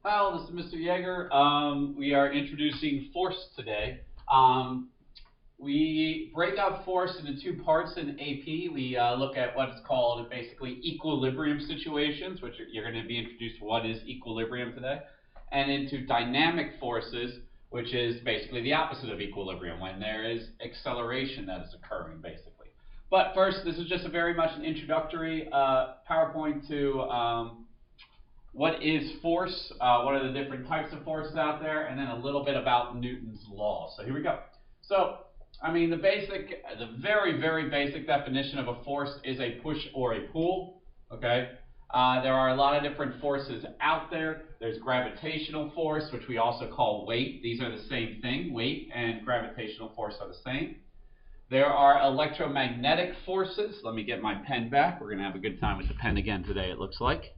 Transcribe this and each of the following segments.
Hello, this is Mr. Yeager. We are introducing force today. We break up force into two parts in AP. We look at what's called basically equilibrium situations, which you're going to be introduced to what is equilibrium today, and into dynamic forces, which is basically the opposite of equilibrium, when there is acceleration that is occurring, basically. But first, this is just a very much an introductory PowerPoint to what is force, what are the different types of forces out there, and then a little bit about Newton's law. So here we go. So, I mean, the very, very basic definition of a force is a push or a pull, okay? There are a lot of different forces out there. There's gravitational force, which we also call weight. These are the same thing. Weight and gravitational force are the same. There are electromagnetic forces. Let me get my pen back. We're going to have a good time with the pen again today, it looks like.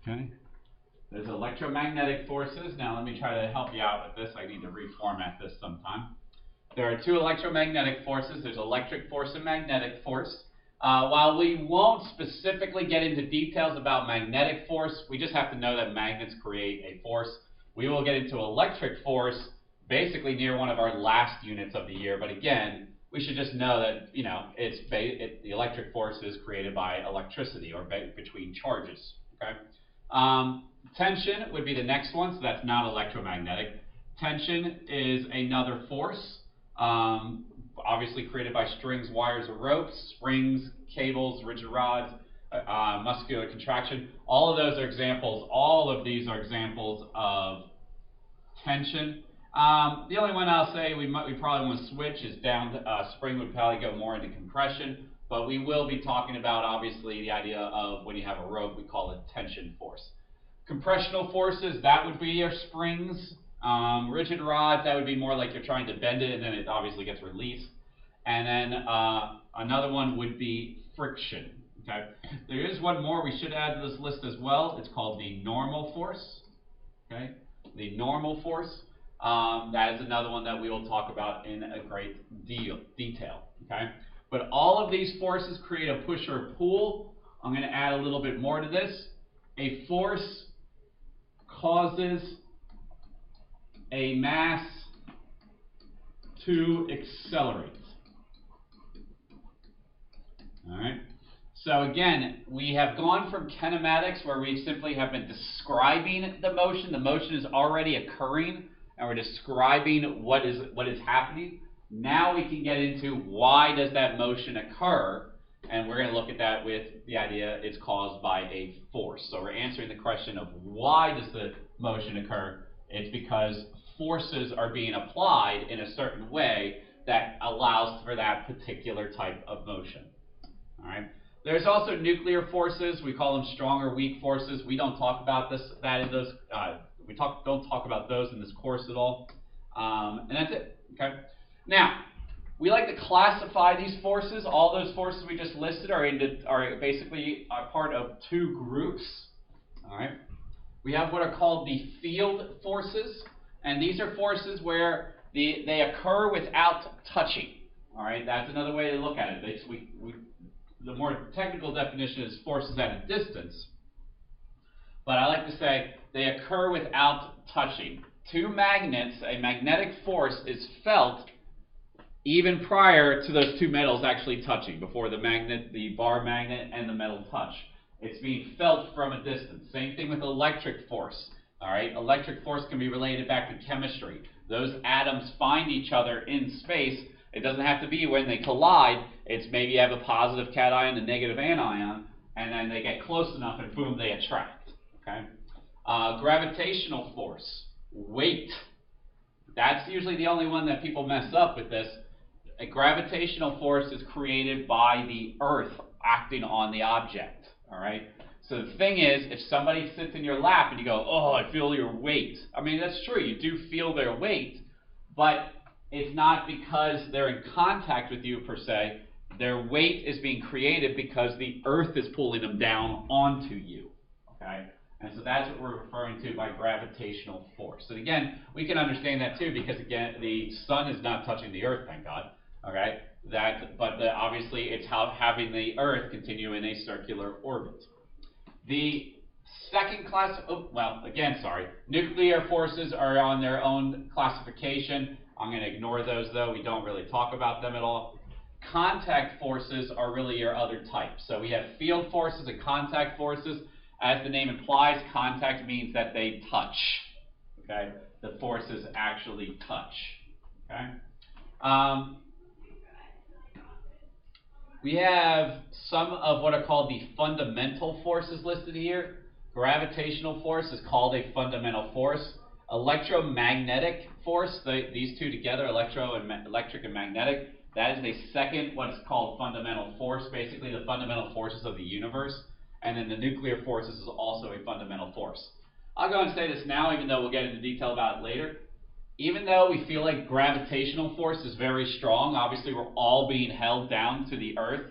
Okay. There's electromagnetic forces. Now let me try to help you out with this. I need to reformat this sometime. There are two electromagnetic forces. There's electric force and magnetic force. While we won't specifically get into details about magnetic force, we just have to know that magnets create a force. We will get into electric force basically near one of our last units of the year. But again, we should just know that the electric force is created by electricity or between charges. Okay. Tension would be the next one, so that's not electromagnetic. Tension is another force, obviously created by strings, wires, or ropes, springs, cables, rigid rods, muscular contraction. All of those are examples. All of these are examples of tension. The only one I'll say we probably want to switch is down to spring would probably go more into compression, but we will be talking about obviously the idea of when you have a rope, we call it tension force. Compressional forces, that would be your springs. Rigid rods, that would be more like you're trying to bend it and then it obviously gets released. And then another one would be friction. Okay. There is one more we should add to this list as well. It's called the normal force. Okay. The normal force. That is another one that we will talk about in a great detail. Okay. But all of these forces create a push or a pull. I'm going to add a little bit more to this. A force causes a mass to accelerate. All right. So again, we have gone from kinematics, where we simply have been describing the motion. The motion is already occurring, and we're describing what is happening. Now we can get into why does that motion occur, and we're going to look at that with the idea it's caused by a force. So we're answering the question of why does the motion occur. It's because forces are being applied in a certain way that allows for that particular type of motion. All right. There's also nuclear forces. We call them strong or weak forces. We don't talk about don't talk about those in this course at all. And that's it. Okay. Now, we like to classify these forces. All those forces we just listed are basically a part of two groups. All right. We have what are called the field forces, and these are forces where they occur without touching. All right. That's another way to look at it. The more technical definition is forces at a distance, but I like to say they occur without touching. Two magnets, a magnetic force is felt even prior to those two metals actually touching, before the bar magnet and the metal touch. It's being felt from a distance. Same thing with electric force. All right, electric force can be related back to chemistry. Those atoms find each other in space. It doesn't have to be when they collide. It's maybe you have a positive cation and a negative anion, and then they get close enough and boom, they attract. Okay. Gravitational force, weight. That's usually the only one that people mess up with this. A gravitational force is created by the Earth acting on the object. All right. So the thing is, if somebody sits in your lap and you go, "Oh, I feel your weight." I mean, that's true. You do feel their weight, but it's not because they're in contact with you per se. Their weight is being created because the Earth is pulling them down onto you. Okay. And so that's what we're referring to by gravitational force. And again, we can understand that too because again, the sun is not touching the Earth, thank God. Okay. Obviously it's having the Earth continue in a circular orbit. The second class, nuclear forces are on their own classification. I'm going to ignore those though. We don't really talk about them at all. Contact forces are really your other types. So we have field forces and contact forces. As the name implies, contact means that they touch. Okay, the forces actually touch. Okay. We have some of what are called the fundamental forces listed here. Gravitational force is called a fundamental force. Electromagnetic force, these two together, electric and magnetic, that is a second what's called fundamental force, basically the fundamental forces of the universe. And then the nuclear forces is also a fundamental force. I'll go and say this now, even though we'll get into detail about it later. Even though we feel like gravitational force is very strong, obviously we're all being held down to the Earth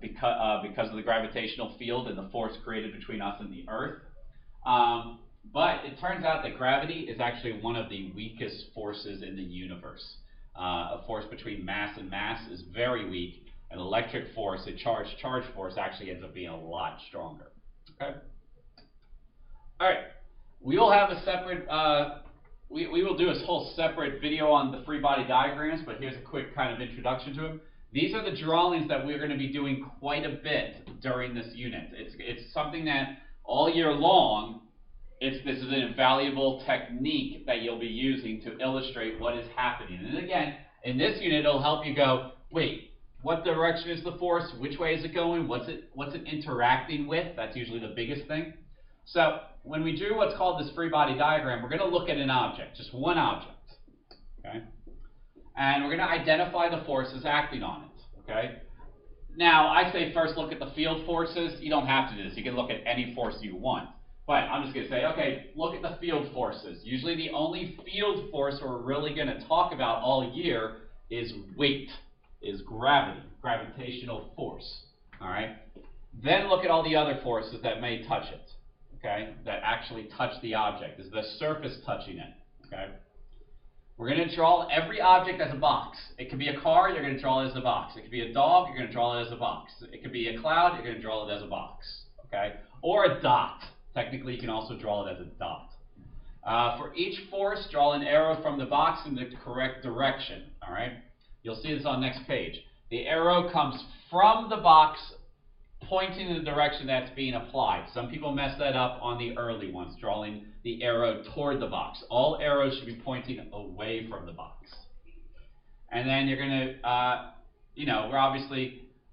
because of the gravitational field and the force created between us and the Earth. But it turns out that gravity is actually one of the weakest forces in the universe. A force between mass and mass is very weak. An electric force, a charge force, actually ends up being a lot stronger. Okay. All right. We will have a separate. We will do a whole separate video on the free body diagrams, but here's a quick kind of introduction to them. These are the drawings that we're going to be doing quite a bit during this unit. It's something that all year long, this is an invaluable technique that you'll be using to illustrate what is happening. And again, in this unit, it'll help you go, wait, what direction is the force? Which way is it going? What's it interacting with? That's usually the biggest thing. So when we do what's called this free body diagram, we're going to look at an object, just one object, okay? And we're going to identify the forces acting on it, okay? Now, I say first look at the field forces. You don't have to do this. You can look at any force you want. But I'm just going to say, okay, look at the field forces. Usually the only field force we're really going to talk about all year is weight, is gravity, gravitational force, all right? Then look at all the other forces that may touch it. Okay, that actually touch the object. Is the surface touching it? Okay. We're going to draw every object as a box. It could be a car, you're going to draw it as a box. It could be a dog, you're going to draw it as a box. It could be a cloud, you're going to draw it as a box. Okay, or a dot. Technically, you can also draw it as a dot. For each force, draw an arrow from the box in the correct direction. All right. You'll see this on next page. The arrow comes from the box, pointing in the direction that's being applied. Some people mess that up on the early ones, drawing the arrow toward the box. All arrows should be pointing away from the box. And then you're going to,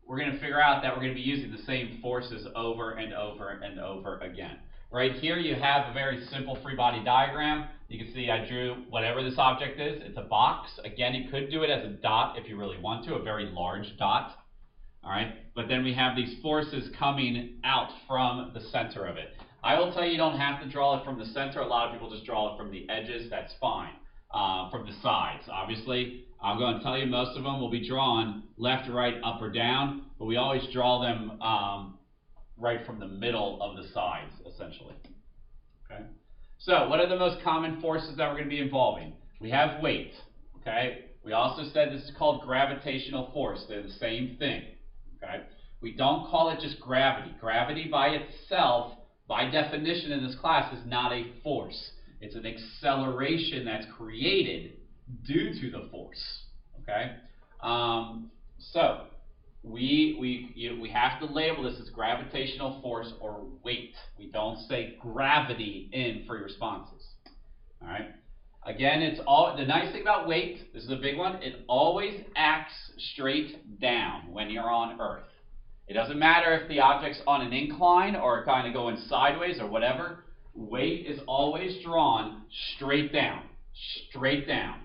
we're going to figure out that we're going to be using the same forces over and over and over again. Right here you have a very simple free body diagram. You can see I drew whatever this object is. It's a box. Again, you could do it as a dot if you really want to, a very large dot. All right, but then we have these forces coming out from the center of it. I will tell you, you don't have to draw it from the center. A lot of people just draw it from the edges. That's fine. From the sides, obviously. I'm going to tell you most of them will be drawn left, right, up, or down, but we always draw them right from the middle of the sides, essentially. Okay. So what are the most common forces that we're going to be involving? We have weight. Okay. We also said this is called gravitational force. They're the same thing. Okay? We don't call it just gravity. Gravity by itself, by definition in this class, is not a force. It's an acceleration that's created due to the force. Okay? So we have to label this as gravitational force or weight. We don't say gravity in for responses. All right? Again, the nice thing about weight, this is a big one, it always acts straight down when you're on Earth. It doesn't matter if the object's on an incline or kind of going sideways or whatever. Weight is always drawn straight down. Straight down.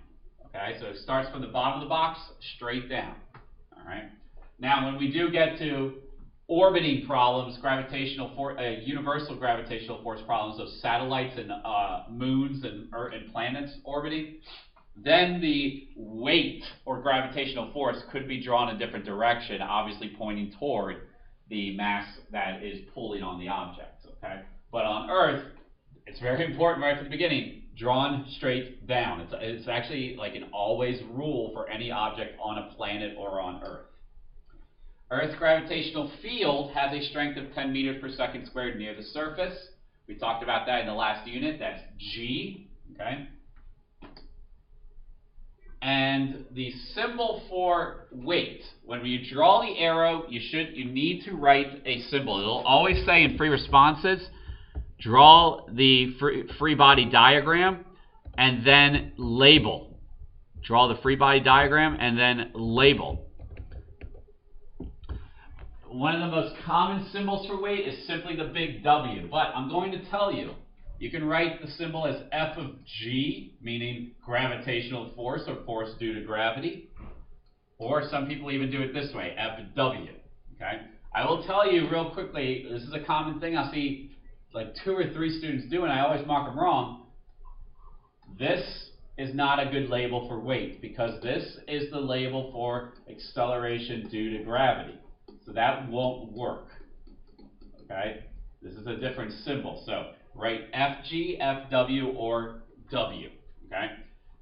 Okay, so it starts from the bottom of the box, straight down. All right. Now, when we do get to orbiting problems, universal gravitational force problems of satellites and moons and planets orbiting, then the weight or gravitational force could be drawn a different direction, obviously pointing toward the mass that is pulling on the object. Okay, but on Earth, it's very important right from the beginning. drawn straight down. It's actually like an always rule for any object on a planet or on Earth. Earth's gravitational field has a strength of 10 meters per second squared near the surface. We talked about that in the last unit. That's G, okay? And the symbol for weight, when you draw the arrow, you need to write a symbol. It'll always say in free responses, draw the free body diagram and then label. Draw the free body diagram and then label. One of the most common symbols for weight is simply the big W, but I'm going to tell you, you can write the symbol as F of G, meaning gravitational force or force due to gravity, or some people even do it this way, F of W, okay? I will tell you real quickly, this is a common thing I'll see like 2 or 3 students do, and I always mark them wrong. This is not a good label for weight, because this is the label for acceleration due to gravity. So that won't work, okay? This is a different symbol. So write FG, FW, or W, okay?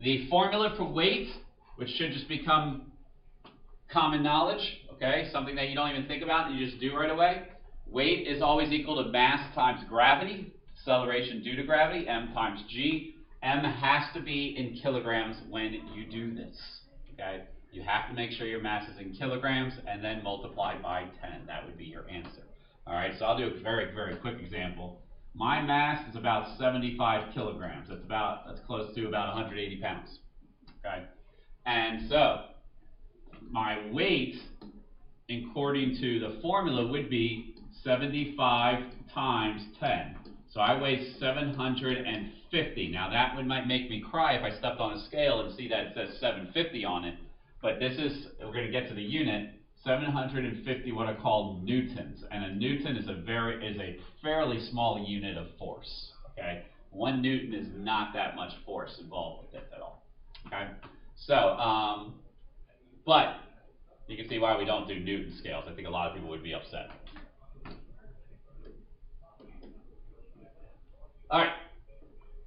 The formula for weight, which should just become common knowledge, okay? Something that you don't even think about and you just do right away. Weight is always equal to mass times gravity, acceleration due to gravity, M times G. M has to be in kilograms when you do this, okay? You have to make sure your mass is in kilograms and then multiply by 10. That would be your answer. All right, so I'll do a very, very quick example. My mass is about 75 kilograms. That's close to about 180 pounds, okay? And so my weight, according to the formula, would be 75 times 10. So I weigh 750. Now that might make me cry if I stepped on a scale and see that it says 750 on it. But this is, we're going to get to the unit, 750 what are called newtons. And a newton is a fairly small unit of force. Okay? 1 newton is not that much force involved with it at all. Okay? So, but you can see why we don't do Newton scales. I think a lot of people would be upset. All right.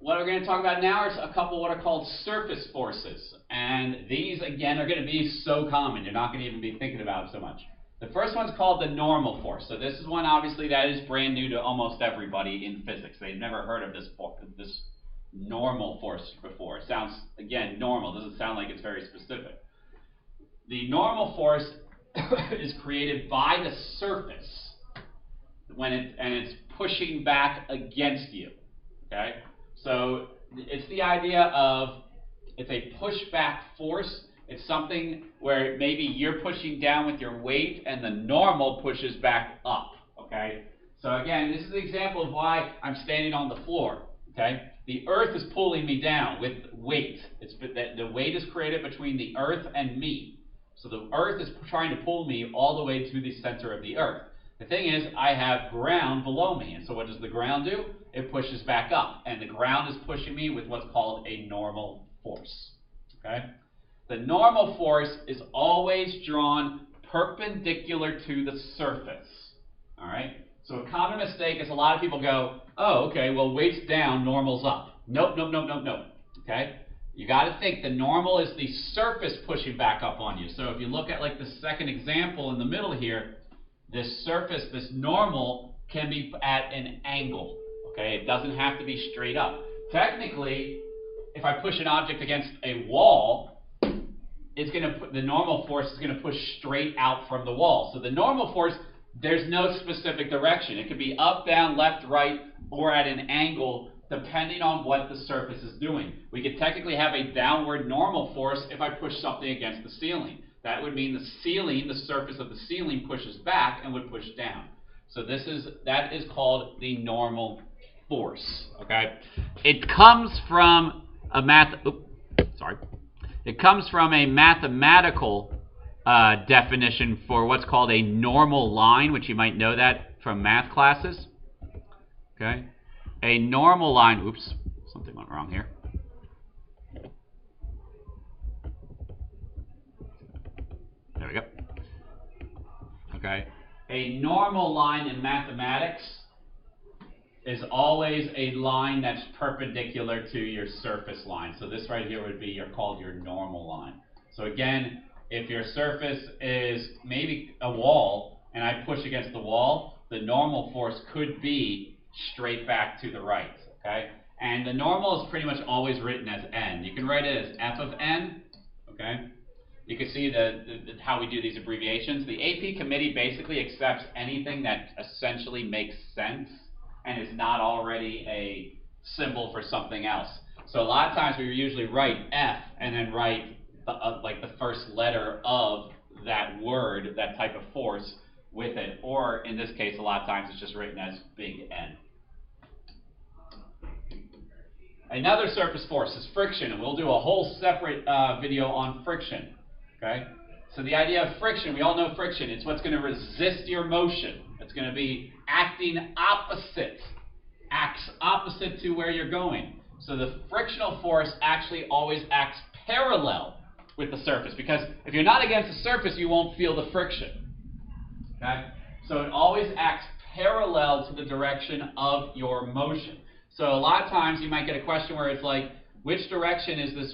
What we're going to talk about now is a couple what are called surface forces. And these, again, are going to be so common. You're not going to even be thinking about it so much. The first one's called the normal force. So this is one, obviously, that is brand new to almost everybody in physics. They've never heard of this normal force before. It sounds, again, normal. It doesn't sound like it's very specific. The normal force is created by the surface and it's pushing back against you. Okay? So it's the idea of it's a pushback force. It's something where maybe you're pushing down with your weight and the normal pushes back up. Okay? So again, this is an example of why I'm standing on the floor. Okay? The earth is pulling me down with weight. The weight is created between the earth and me. So the earth is trying to pull me all the way to the center of the earth. The thing is, I have ground below me. And so what does the ground do? It pushes back up. And the ground is pushing me with what's called a normal force. Okay? The normal force is always drawn perpendicular to the surface. All right? So a common mistake is a lot of people go, oh, okay, well, weight's down, normal's up. Nope, nope, nope, nope, nope. Okay? You got to think the normal is the surface pushing back up on you. So if you look at like the second example in the middle here, this surface, this normal, can be at an angle. Okay, it doesn't have to be straight up. Technically, if I push an object against a wall, it's going to the normal force is going to push straight out from the wall. So the normal force, there's no specific direction. It could be up, down, left, right, or at an angle, depending on what the surface is doing. We could technically have a downward normal force if I push something against the ceiling. That would mean the ceiling, the surface of the ceiling pushes back and would push down. So that is called the normal force. Okay? It comes from a mathematical definition for what's called a normal line, which you might know that from math classes. Okay? A normal line, oops, something went wrong here. There we go. Okay. A normal line in mathematics is always a line that's perpendicular to your surface line. So this right here would be called your normal line. So again, if your surface is maybe a wall and I push against the wall, the normal force could be straight back to the right, okay? And the normal is pretty much always written as n. You can write it as f of n, okay? You can see how we do these abbreviations. The AP committee basically accepts anything that essentially makes sense and is not already a symbol for something else. So a lot of times we usually write F and then write like the first letter of that word, that type of force with it. Or in this case, a lot of times it's just written as big N. Another surface force is friction, and we'll do a whole separate video on friction. Okay? So the idea of friction, we all know friction. It's what's going to resist your motion. It's going to be acting opposite, acts opposite to where you're going. So the frictional force actually always acts parallel with the surface, because if you're not against the surface, you won't feel the friction. Okay? So it always acts parallel to the direction of your motion. So a lot of times you might get a question where it's like, which direction is this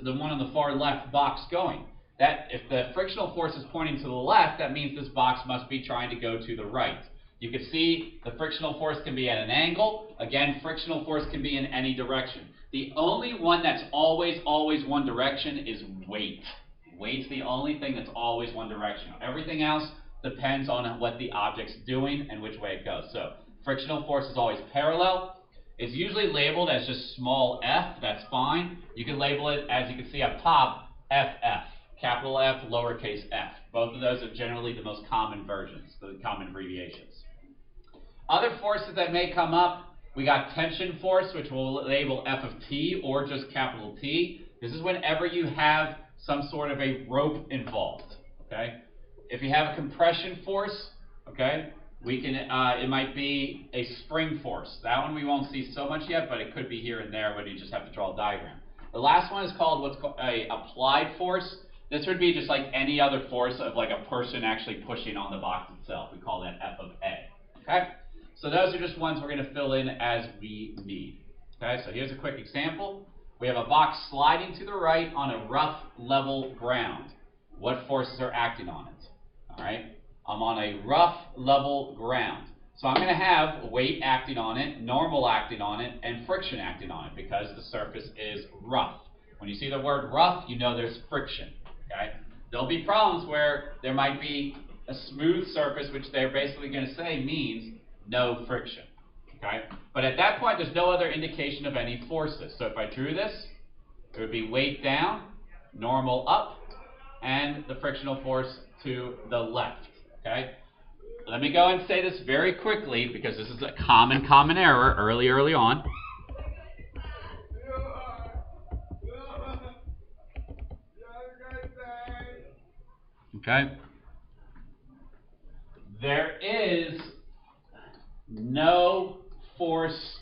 the one on the far left box going? That if the frictional force is pointing to the left, that means this box must be trying to go to the right. You can see the frictional force can be at an angle. Again, frictional force can be in any direction. The only one that's always one direction is weight. Weight's the only thing that's always one direction. Everything else depends on what the object's doing and which way it goes. So frictional force is always parallel. It's usually labeled as just small f. That's fine. You can label it, as you can see up top, FF. Capital F, lowercase f. Both of those are generally the most common versions, the common abbreviations. Other forces that may come up, we got tension force, which we'll label F of T or just capital T. This is whenever you have some sort of a rope involved. Okay. If you have a compression force, okay, we can. It might be a spring force. That one we won't see so much yet, but it could be here and there when you just have to draw a diagram. The last one is called what's called a applied force. This would be just like any other force of like a person actually pushing on the box itself. We call that F of A. Okay? So those are just ones we're going to fill in as we need. Okay? So here's a quick example. We have a box sliding to the right on a rough, level ground. What forces are acting on it? All right? I'm on a rough, level ground. So I'm going to have weight acting on it, normal acting on it, and friction acting on it because the surface is rough. When you see the word rough, you know there's friction. Okay? There'll be problems where there might be a smooth surface, which they're basically going to say means no friction. Okay? But at that point, there's no other indication of any forces. So if I drew this, it would be weight down, normal up, and the frictional force to the left. Okay? Let me go and say this very quickly because this is a common error early on. Okay? There is no force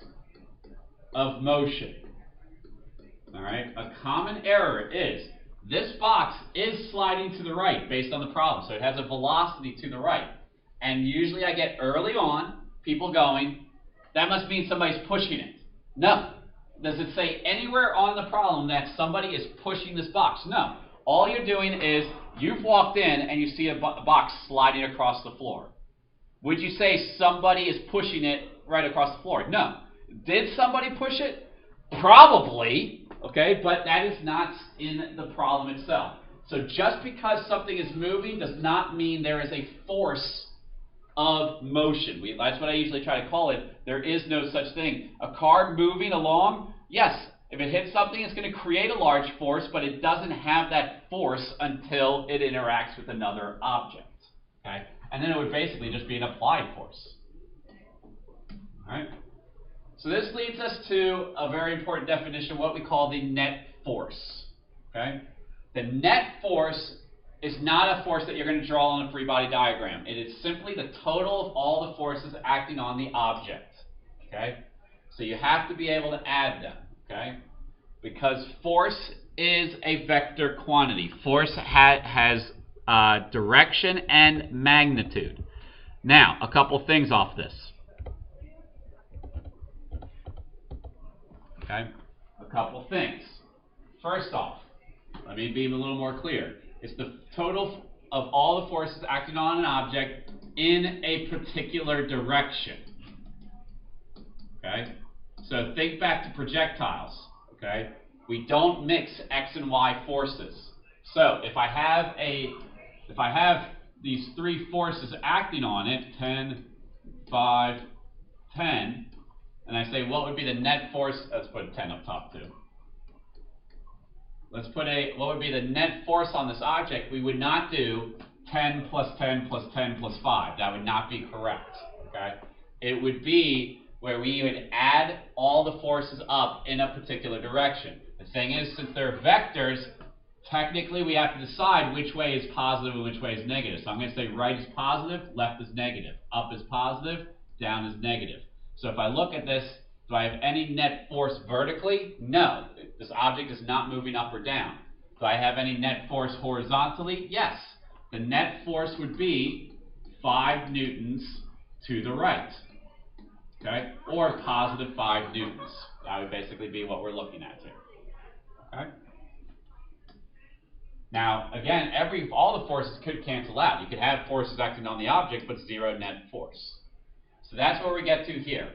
of motion. All right? A common error is this box is sliding to the right based on the problem. So it has a velocity to the right. And usually I get early on people going, that must mean somebody's pushing it. No. Does it say anywhere on the problem that somebody is pushing this box? No. All you're doing is you've walked in and you see a box sliding across the floor. Would you say somebody is pushing it right across the floor? No. Did somebody push it? Probably, okay, but that is not in the problem itself. So just because something is moving does not mean there is a force of motion. That's what I usually try to call it. There is no such thing. A car moving along, yes, if it hits something, it's going to create a large force, but it doesn't have that force until it interacts with another object. Okay? And then it would basically just be an applied force. All right? So this leads us to a very important definition, what we call the net force. Okay? The net force is not a force that you're going to draw on a free body diagram. It is simply the total of all the forces acting on the object. Okay? So you have to be able to add them. Okay? Because force is a vector quantity. Force has direction and magnitude. Now, a couple things off this. Okay? A couple things. First off, let me be a little more clear. It's the total of all the forces acting on an object in a particular direction. Okay? So think back to projectiles. Okay? We don't mix X and Y forces. So if I have these three forces acting on it, 10, 5, 10, and I say what would be the net force, let's put 10 up top too. Let's put what would be the net force on this object? We would not do 10 plus 10 plus 10 plus 5. That would not be correct. Okay? It would be where we would add all the forces up in a particular direction. The thing is, since they're vectors, technically we have to decide which way is positive and which way is negative. So I'm going to say right is positive, left is negative. Up is positive, down is negative. So if I look at this, do I have any net force vertically? No. This object is not moving up or down. Do I have any net force horizontally? Yes. The net force would be 5 newtons to the right. Okay? Or positive 5 newtons. That would basically be what we're looking at here. Okay? Now, again, all the forces could cancel out. You could have forces acting on the object, but 0 net force. So that's where we get to here.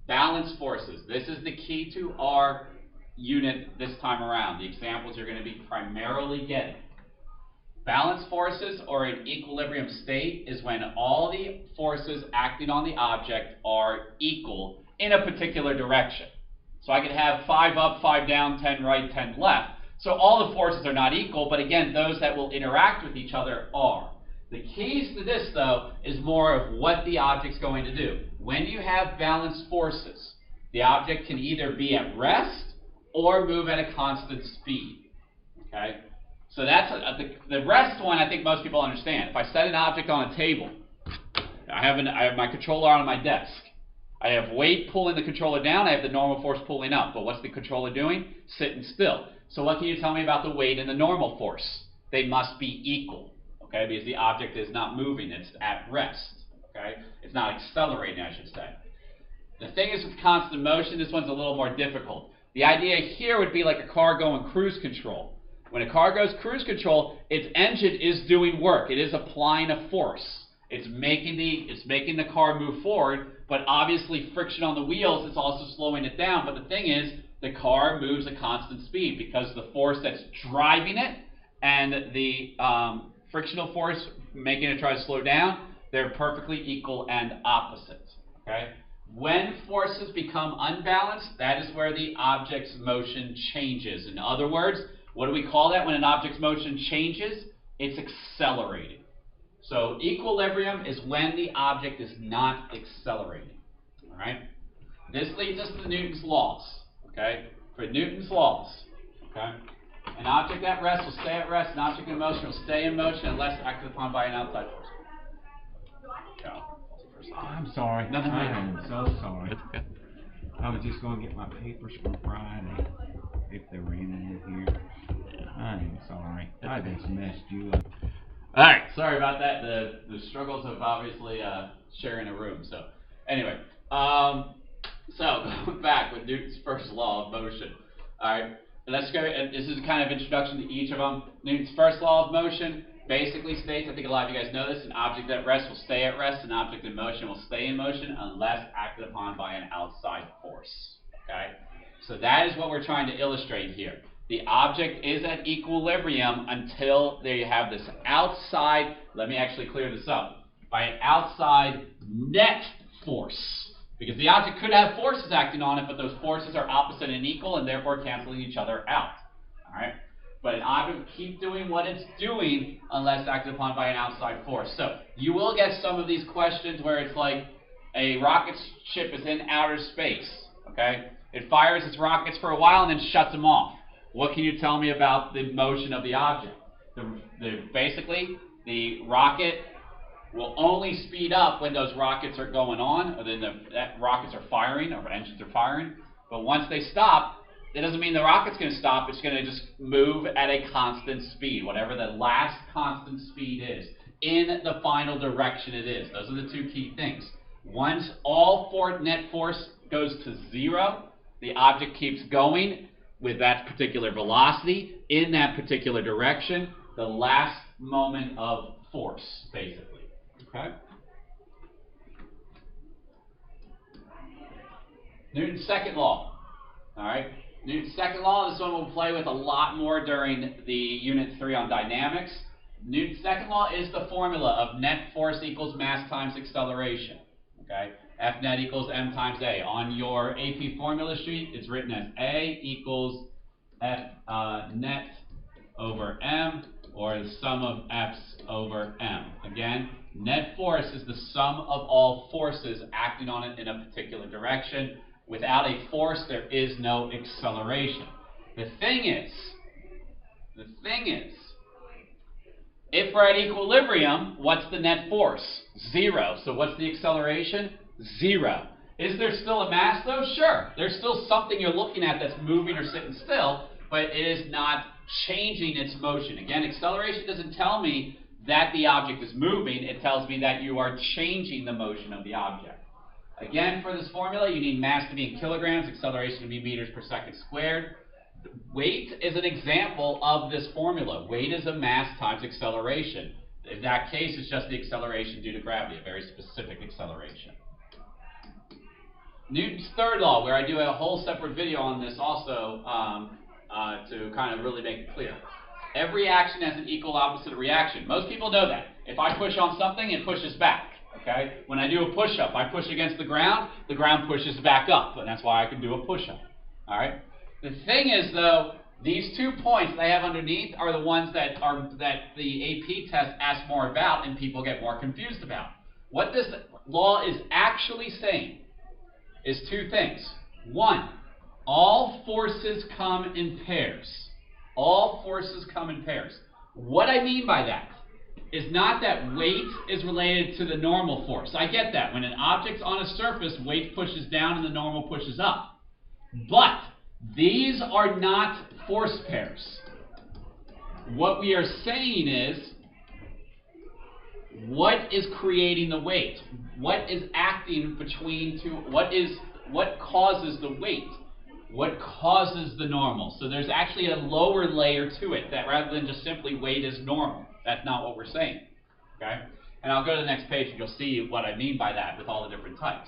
Balance forces. This is the key to our unit this time around. The examples you're going to be primarily getting. Balance forces, or an equilibrium state, is when all the forces acting on the object are equal in a particular direction. So I could have 5 up, 5 down, 10 right, 10 left. So all the forces are not equal, but again, those that will interact with each other are. The keys to this, though, is more of what the object's going to do. When you have balanced forces, the object can either be at rest or move at a constant speed. Okay? So that's the rest one I think most people understand. If I set an object on a table, I have my controller on my desk. I have weight pulling the controller down, I have the normal force pulling up. But what's the controller doing? Sitting still. So what can you tell me about the weight and the normal force? They must be equal. Okay, because the object is not moving, it's at rest. Okay, it's not accelerating, I should say. The thing is with constant motion, this one's a little more difficult. The idea here would be like a car going cruise control. When a car goes cruise control, its engine is doing work. It is applying a force. It's making the car move forward, but obviously friction on the wheels is also slowing it down. But the thing is, the car moves at constant speed because the force that's driving it and the frictional force making it try to slow down, they're perfectly equal and opposite. Okay? When forces become unbalanced, that is where the object's motion changes. In other words, what do we call that when an object's motion changes? It's accelerating. So equilibrium is when the object is not accelerating. All right? This leads us to Newton's laws. Okay? For Newton's laws, okay? An object at rest will stay at rest. An object in motion will stay in motion unless acted upon by an outside force. Oh, I'm sorry. No, I am so sorry. I was just going to get my papers for Friday if they were in here. I am sorry. I just messed you up. All right, sorry about that. The struggles of obviously sharing a room. So anyway, so going back with Newton's first law of motion. All right, let's go. And this is kind of introduction to each of them. Newton's first law of motion basically states, I think a lot of you guys know this, an object at rest will stay at rest, an object in motion will stay in motion unless acted upon by an outside force. Okay, so that is what we're trying to illustrate here. The object is at equilibrium until they have this outside, let me actually clear this up, by an outside net force. Because the object could have forces acting on it, but those forces are opposite and equal and therefore canceling each other out. Alright? But an object will keep doing what it's doing unless acted upon by an outside force. So you will get some of these questions where it's like a rocket ship is in outer space. Okay? It fires its rockets for a while and then shuts them off. What can you tell me about the motion of the object? Basically, the rocket will only speed up when those rockets are going on, or then that rockets are firing, or engines are firing. But once they stop, it doesn't mean the rocket's going to stop. It's going to just move at a constant speed, whatever the last constant speed is, in the final direction it is. Those are the two key things. Once all net force goes to 0, The object keeps going with that particular velocity in that particular direction, the last moment of force, basically. Okay? Newton's second law. All right? Newton's second law, this one we'll play with a lot more during the Unit 3 on dynamics. Newton's second law is the formula of net force equals mass times acceleration. Okay? F net equals m times a. On your AP formula sheet, it's written as A equals F net over m, or the sum of F's over m. Again, net force is the sum of all forces acting on it in a particular direction. Without a force, there is no acceleration. The thing is, if we're at equilibrium, what's the net force? 0. So what's the acceleration? 0. Is there still a mass though? Sure. There's still something you're looking at that's moving or sitting still, but it is not changing its motion. Again, acceleration doesn't tell me that the object is moving. It tells me that you are changing the motion of the object. Again, for this formula, you need mass to be in kilograms, acceleration to be meters per second squared. Weight is an example of this formula. Weight is a mass times acceleration. In that case, it's just the acceleration due to gravity, a very specific acceleration. Newton's third law, where I do a whole separate video on this also to kind of really make it clear. Every action has an equal opposite reaction. Most people know that. If I push on something, it pushes back. Okay? When I do a push-up, I push against the ground pushes back up, and that's why I can do a push-up. All right? The thing is, though, these 2 points they have underneath are the ones that the AP test asks more about and people get more confused about. What this law is actually saying is 2 things. 1, all forces come in pairs. All forces come in pairs. What I mean by that is not that weight is related to the normal force. I get that. When an object's on a surface, weight pushes down and the normal pushes up. But these are not force pairs. What we are saying is, what is creating the weight? What is acting between two? What causes the weight? What causes the normal? So there's actually a lower layer to it, that rather than just simply weight is normal. That's not what we're saying. Okay? And I'll go to the next page and you'll see what I mean by that with all the different types.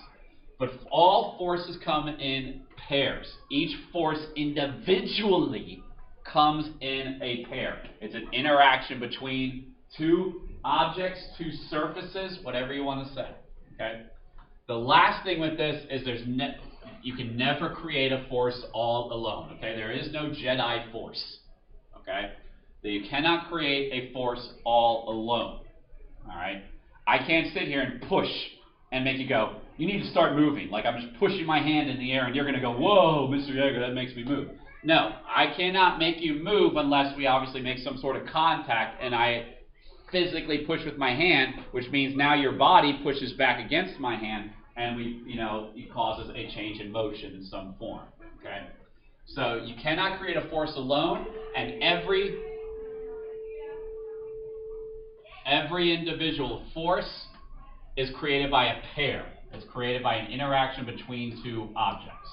But all forces come in pairs. Each force individually comes in a pair. It's an interaction between 2 objects, 2 surfaces, whatever you want to say. Okay? The last thing with this is you can never create a force all alone. Okay? There is no Jedi force. Okay? You cannot create a force all alone. All right? I can't sit here and push and make you go, you need to start moving. Like I'm just pushing my hand in the air and you're going to go, whoa, Mr. Yeager, that makes me move. No, I cannot make you move unless we obviously make some sort of contact and I physically push with my hand, which means now your body pushes back against my hand and it causes a change in motion in some form. Okay? So you cannot create a force alone, and every individual force is created by a pair. It's created by an interaction between 2 objects.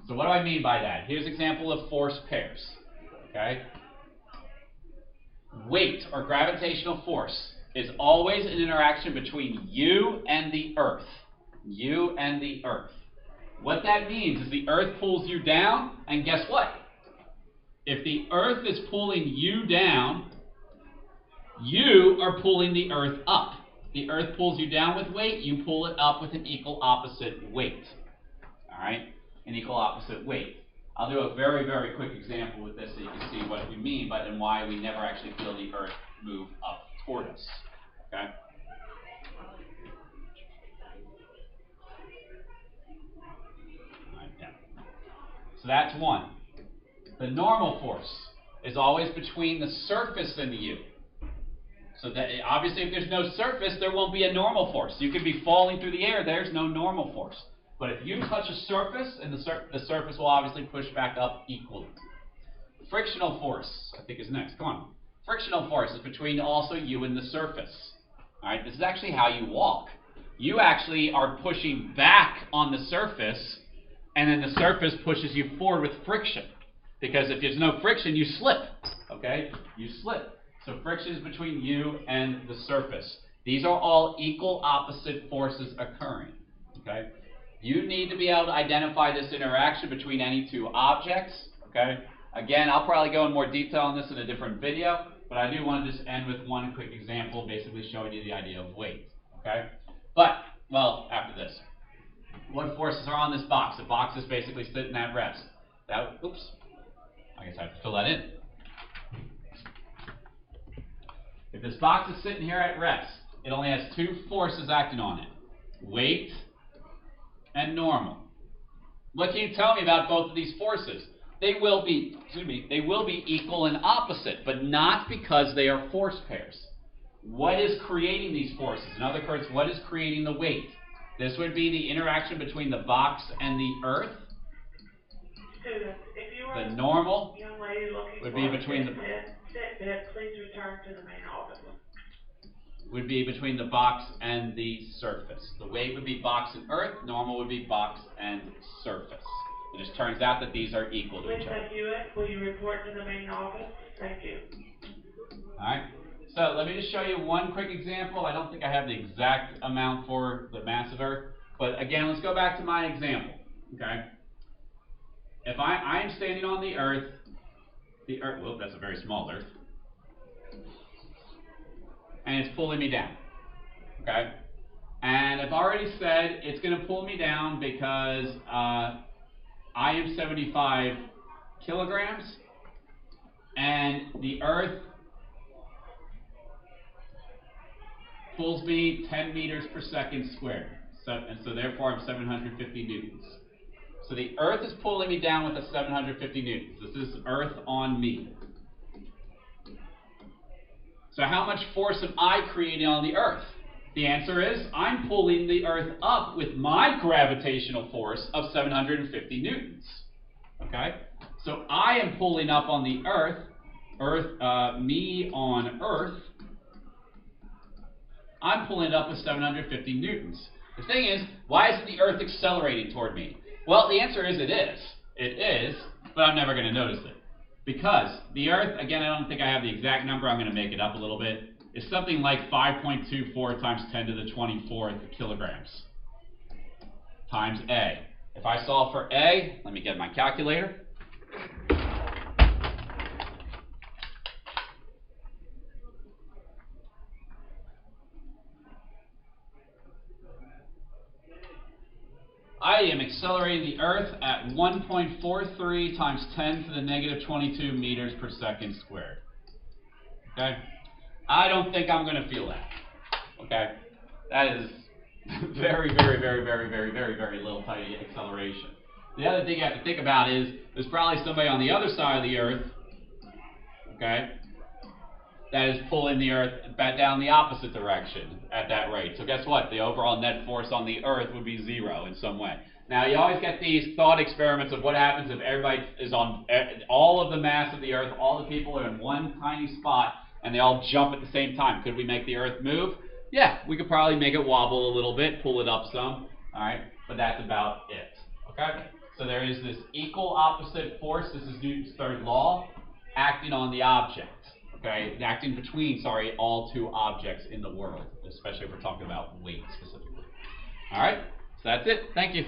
So what do I mean by that? Here's an example of force pairs. Okay? Weight, or gravitational force, is always an interaction between you and the Earth. You and the Earth. What that means is the Earth pulls you down, and guess what? If the Earth is pulling you down, you are pulling the Earth up. The Earth pulls you down with weight, you pull it up with an equal opposite weight. All right? An equal opposite weight. I'll do a very, very quick example with this so you can see what we mean, but and why we never actually feel the Earth move up toward us. Okay? All right, yeah. So that's one. The normal force is always between the surface and you. So that obviously if there's no surface, there won't be a normal force. You could be falling through the air, there's no normal force. But if you touch a surface, and the surface will obviously push back up equally. Frictional force, I think, is next. Come on. Frictional force is between also you and the surface. All right, this is actually how you walk. You actually are pushing back on the surface and then the surface pushes you forward with friction. Because if there's no friction, you slip. Okay? You slip. So friction is between you and the surface. These are all equal opposite forces occurring. Okay? You need to be able to identify this interaction between any two objects. Okay? Again, I'll probably go in more detail on this in a different video, but I do want to just end with one quick example, basically showing you the idea of weight. Okay? But, well, after this. What forces are on this box? The box is basically sitting at rest. Oops. I guess I have to fill that in. If this box is sitting here at rest, it only has two forces acting on it. Weight and normal. What can you tell me about both of these forces? They will be equal and opposite, but not because they are force pairs. What is creating these forces? In other words, what is creating the weight? This would be the interaction between the box and the earth. Students, if you are the normal young lady looking would for be a between fit bed, please return to the main office. would be between the box and the surface. The weight would be box and earth. Normal would be box and surface. It just turns out that these are equal to each other. Lisa Hewitt, will you report to the main office? Thank you. All right. So let me just show you one quick example. I don't think I have the exact amount for the mass of Earth, but again, let's go back to my example. Okay. If I am standing on the Earth, well, that's a very small Earth, and it's pulling me down. Okay. And I've already said it's going to pull me down because I am 75 kilograms, and the Earth pulls me 10 meters per second squared. So therefore I'm 750 newtons. So the Earth is pulling me down with a 750 newtons. This is Earth on me. So how much force am I creating on the Earth? The answer is I'm pulling the Earth up with my gravitational force of 750 newtons. Okay? So I am pulling up on the Earth, me on Earth, I'm pulling it up with 750 newtons. The thing is, why isn't the Earth accelerating toward me? Well, the answer is it is. It is, but I'm never going to notice it. Because the Earth, again, I don't think I have the exact number, I'm going to make it up a little bit, is something like 5.24 times 10 to the 24th kilograms times A. If I solve for A, let me get my calculator. I am accelerating the Earth at 1.43 times 10 to the negative 22 meters per second squared. Okay? I don't think I'm going to feel that. Okay? That is very, very, very, very, very, very, very little tiny acceleration. The other thing you have to think about is there's probably somebody on the other side of the Earth, okay, that is pulling the Earth back down the opposite direction at that rate. So guess what? The overall net force on the Earth would be zero in some way. Now, you always get these thought experiments of what happens if everybody is on all of the mass of the Earth, all the people are in one tiny spot, and they all jump at the same time. Could we make the Earth move? Yeah, we could probably make it wobble a little bit, pull it up some, all right? But that's about it, okay? So there is this equal opposite force, this is Newton's third law, acting on the object. Okay, acting between, all two objects in the world, especially if we're talking about weight specifically. All right, so that's it. Thank you.